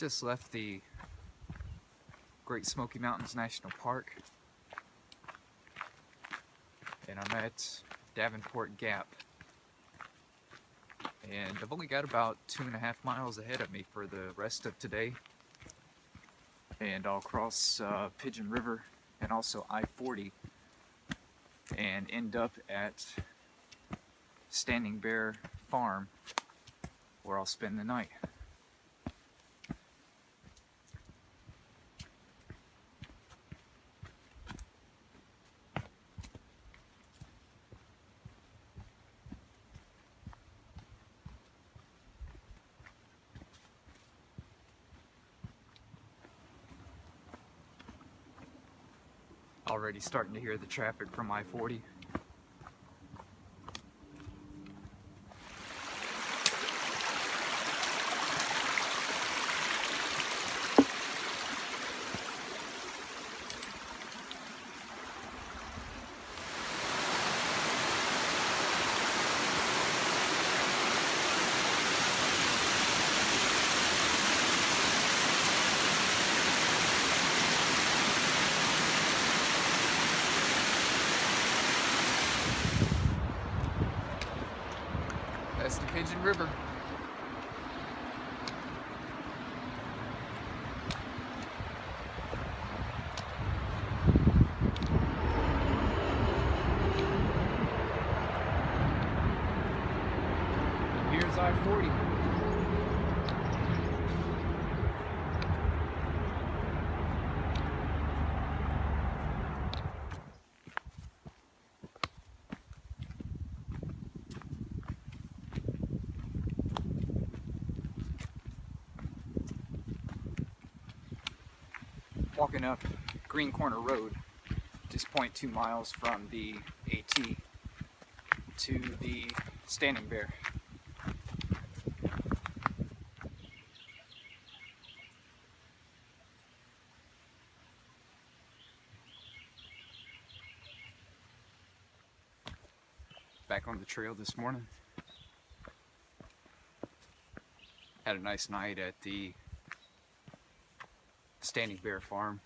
Just left the Great Smoky Mountains National Park, and I'm at Davenport Gap, and I've only got about 2.5 miles ahead of me for the rest of today, and I'll cross Pigeon River and also I-40 and end up at Standing Bear Farm, where I'll spend the night. Already starting to hear the traffic from I-40. That's the Pigeon River. Here's I-40. Walking up Green Corner Road, just 0.2 miles from the AT to the Standing Bear. Back on the trail this morning. Had a nice night at the Standing Bear Farm.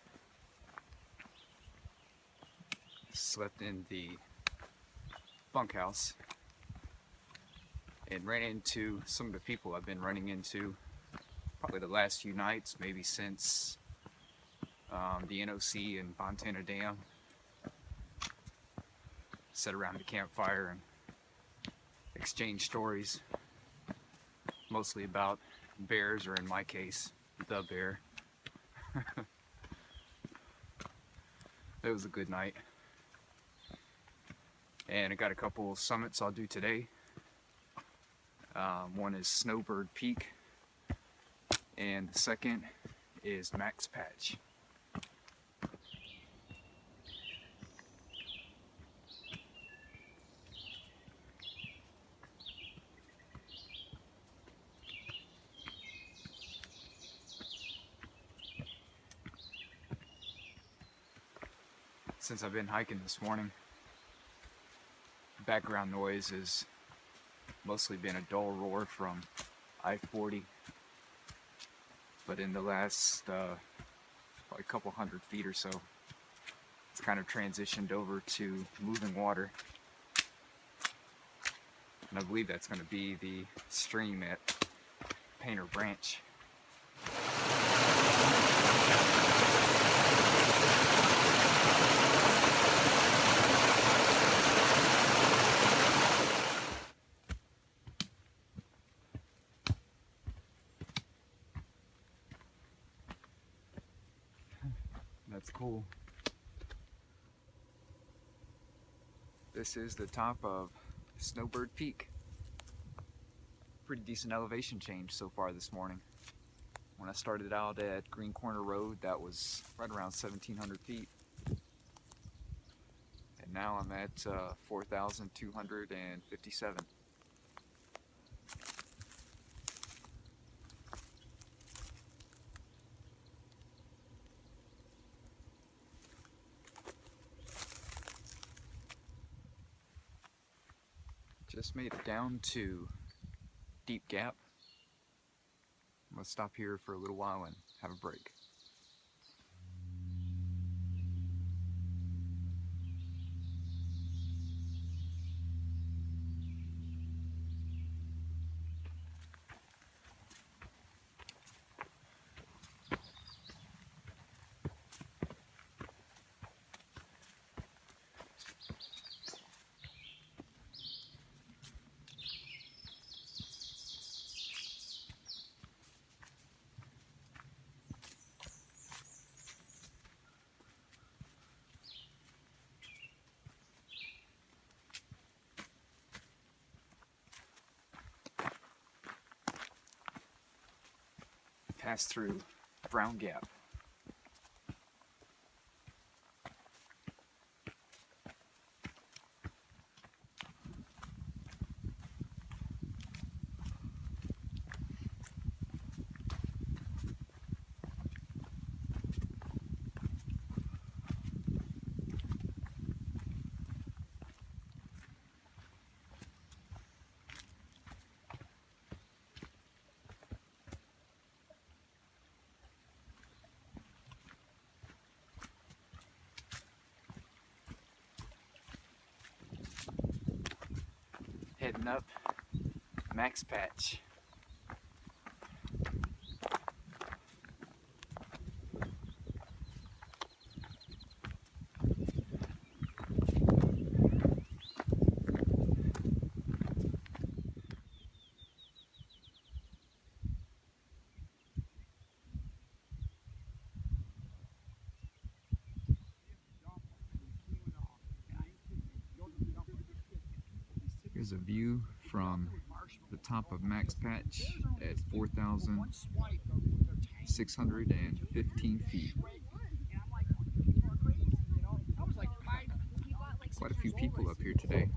Slept in the bunkhouse and ran into some of the people I've been running into probably the last few nights, maybe since the NOC and Fontana Dam. Sat around the campfire and exchanged stories, mostly about bears, or in my case, the bear. It was a good night. And I got a couple of summits I'll do today. One is Snowbird Peak, and the second is Max Patch. Since I've been hiking this morning, background noise has mostly been a dull roar from I-40, but in the last probably a couple hundred feet or so, it's kind of transitioned over to moving water, and I believe that's going to be the stream at Painter Branch. That's cool. This is the top of Snowbird Peak. Pretty decent elevation change so far this morning. When I started out at Green Corner Road, that was right around 1,700 feet. And now I'm at 4,257. Just made it down to Deep Gap. let's stop here for a little while and have a break. Pass through Brown Gap. Heading up Max Patch. Here's a view from the top of Max Patch at 4,615 feet. Quite a few people up here today.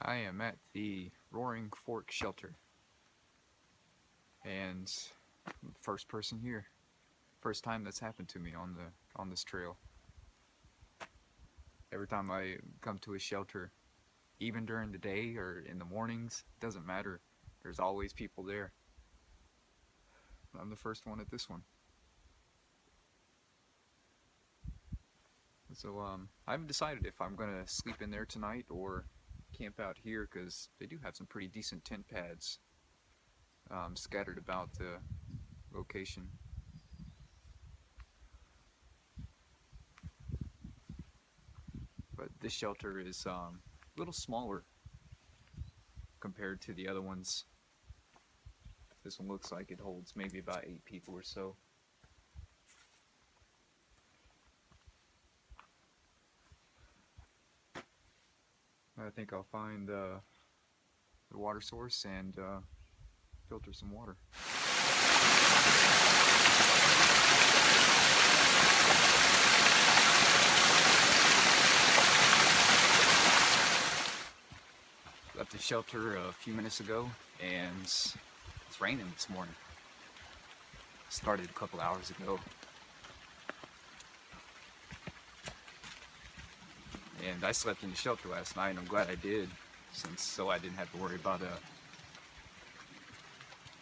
I am at the Roaring Fork Shelter, and I'm the first person here. First time that's happened to me on this trail. Every time I come to a shelter, even during the day or in the mornings, doesn't matter. There's always people there. I'm the first one at this one. So I haven't decided if I'm gonna sleep in there tonight or camp out here, because they do have some pretty decent tent pads scattered about the location. But this shelter is a little smaller compared to the other ones. This one looks like it holds maybe about 8 people or so. I think I'll find the water source and filter some water. Left the shelter a few minutes ago, and It's raining this morning. Started a couple hours ago. And I slept in the shelter last night, and I'm glad I did, so I didn't have to worry about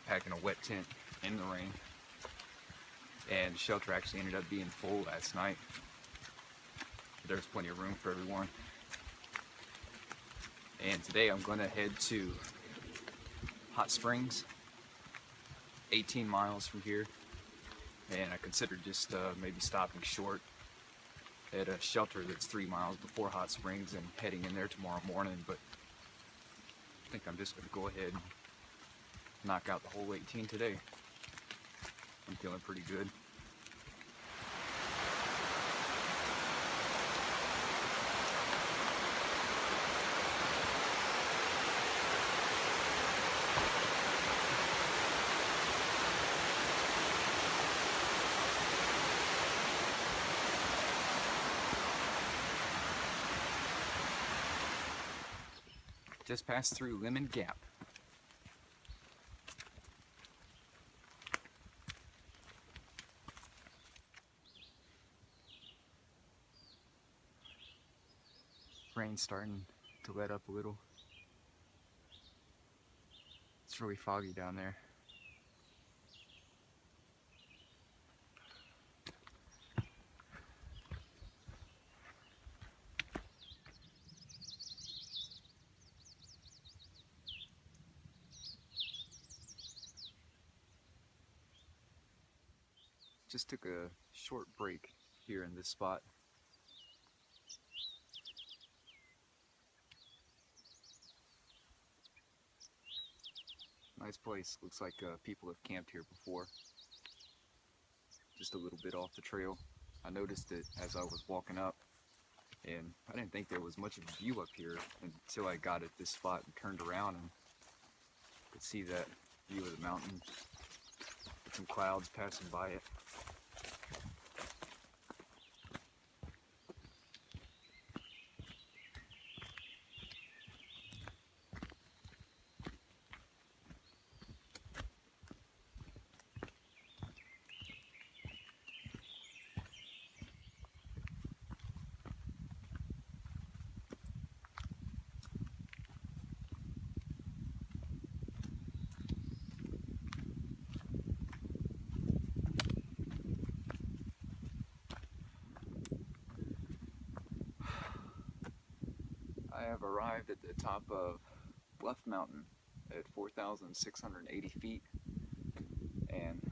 packing a wet tent in the rain. And the shelter actually ended up being full last night. There's plenty of room for everyone. And today I'm going to head to Hot Springs, 18 miles from here. And I considered just maybe stopping short at a shelter that's 3 miles before Hot Springs and heading in there tomorrow morning, but I think I'm just going to go ahead and knock out the whole 18 today. I'm feeling pretty good. Just passed through Lemon Gap. Rain's starting to let up a little. It's really foggy down there. Just took a short break here in this spot. Nice place. Looks like people have camped here before. Just a little bit off the trail. I noticed it as I was walking up, and I didn't think there was much of a view up here until I got at this spot and turned around and could see that view of the mountain with some clouds passing by it. I have arrived at the top of Bluff Mountain at 4,680 feet, and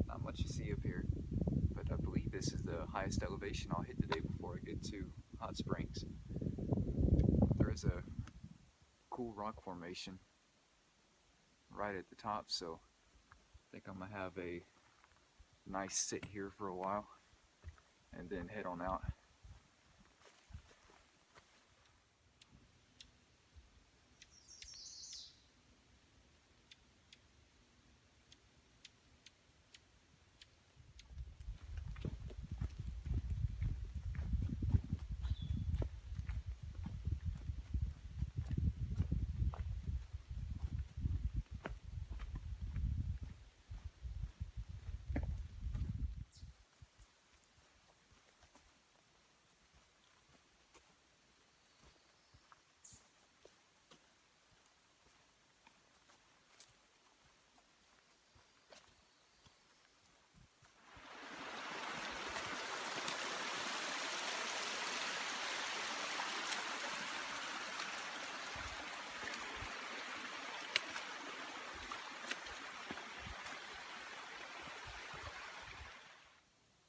not much to see up here, but I believe this is the highest elevation I'll hit today before I get to Hot Springs. There is a cool rock formation right at the top, so I think I'm gonna have a nice sit here for a while and then head on out.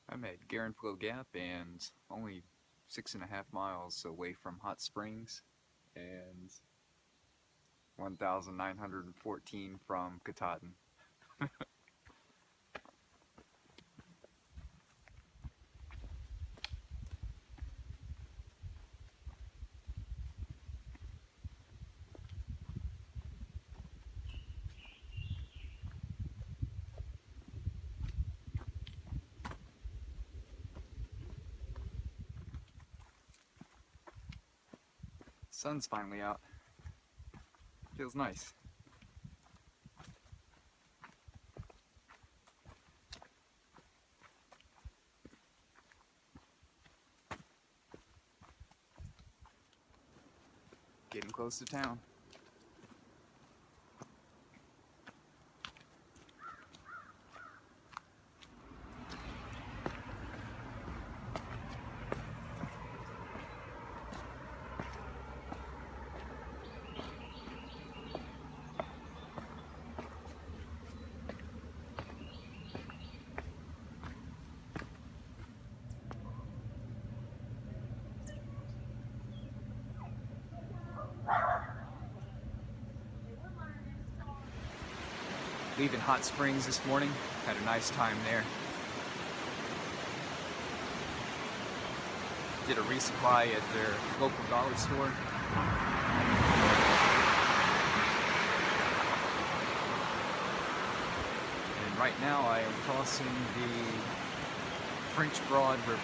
I'm at Davenport Gap and only 6.5 miles away from Hot Springs and 1,914 from Katahdin. Sun's finally out. Feels nice. Getting close to town. Leaving Hot Springs this morning, had a nice time there. Did a resupply at their local dollar store. And right now I am crossing the French Broad River.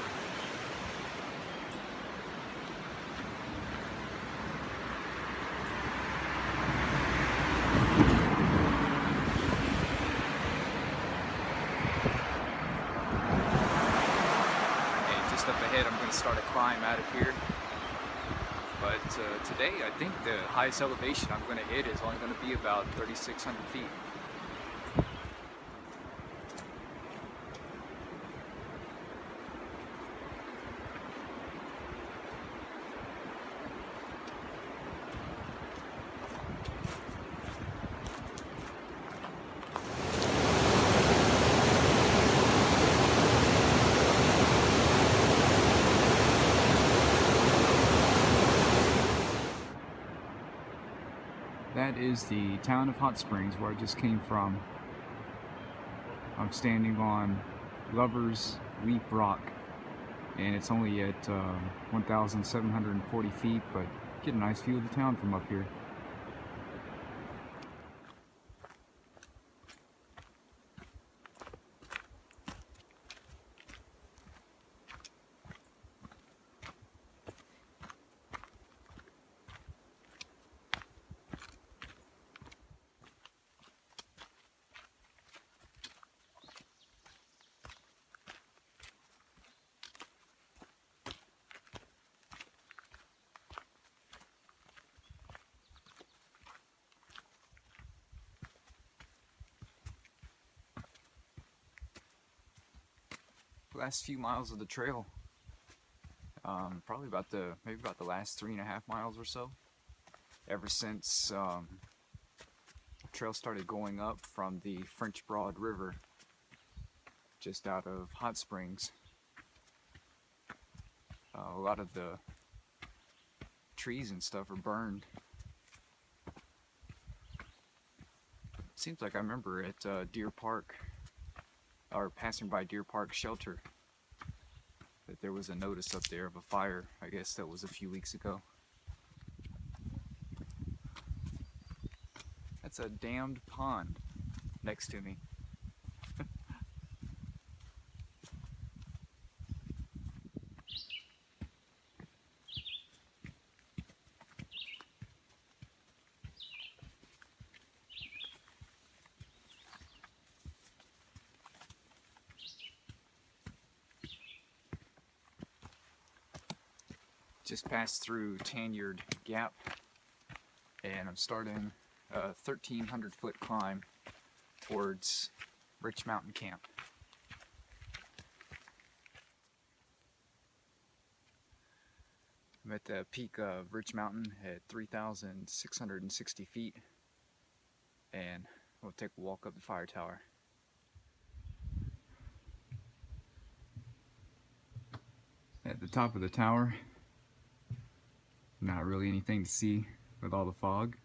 Up ahead, I'm going to start a climb out of here. But today, I think the highest elevation I'm going to hit is only going to be about 3,600 feet. That is the town of Hot Springs, where I just came from. I'm standing on Lover's Leap Rock, and it's only at 1,740 feet, but get a nice view of the town from up here. Last few miles of the trail, probably maybe about the last 3.5 miles or so. Ever since the trail started going up from the French Broad River, just out of Hot Springs, a lot of the trees and stuff are burned. Seems like I remember at Deer Park, or passing by Deer Park Shelter, that there was a notice up there of a fire. I guess that was a few weeks ago. That's a dammed pond next to me. Just passed through Tanyard Gap, and I'm starting a 1,300 foot climb towards Rich Mountain Camp. I'm at the peak of Rich Mountain at 3,660 feet, and we'll take a walk up the fire tower. At the top of the tower, not really anything to see with all the fog.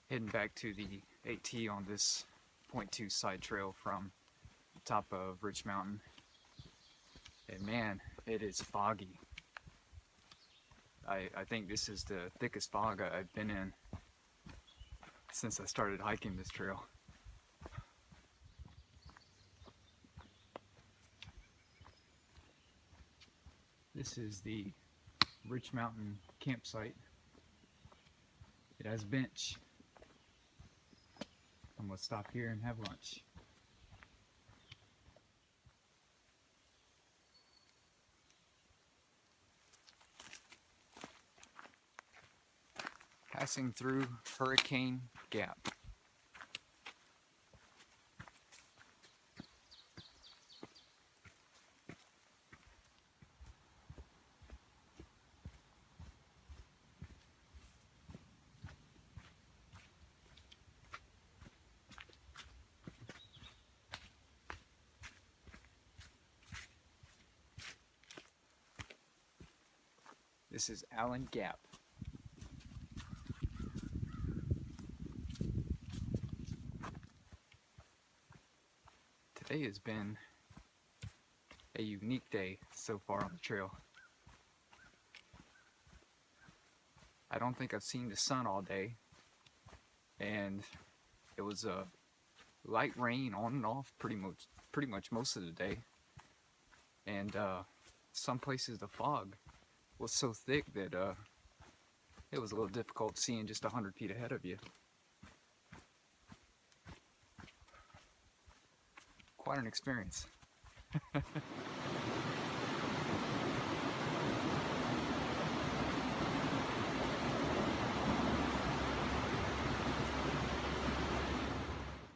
Heading back to the AT on this 0.2 side trail from the top of Rich Mountain. And man, it is foggy. I think this is the thickest fog I've been in since I started hiking this trail. This is the Rich Mountain campsite. It has a bench. I'm gonna stop here and have lunch. Passing through Hurricane Gap. This is Allen Gap. Today has been a unique day so far on the trail. I don't think I've seen the sun all day, and it was a light rain on and off pretty much most of the day, and some places the fog was so thick that it was a little difficult seeing just 100 feet ahead of you. Quite an experience.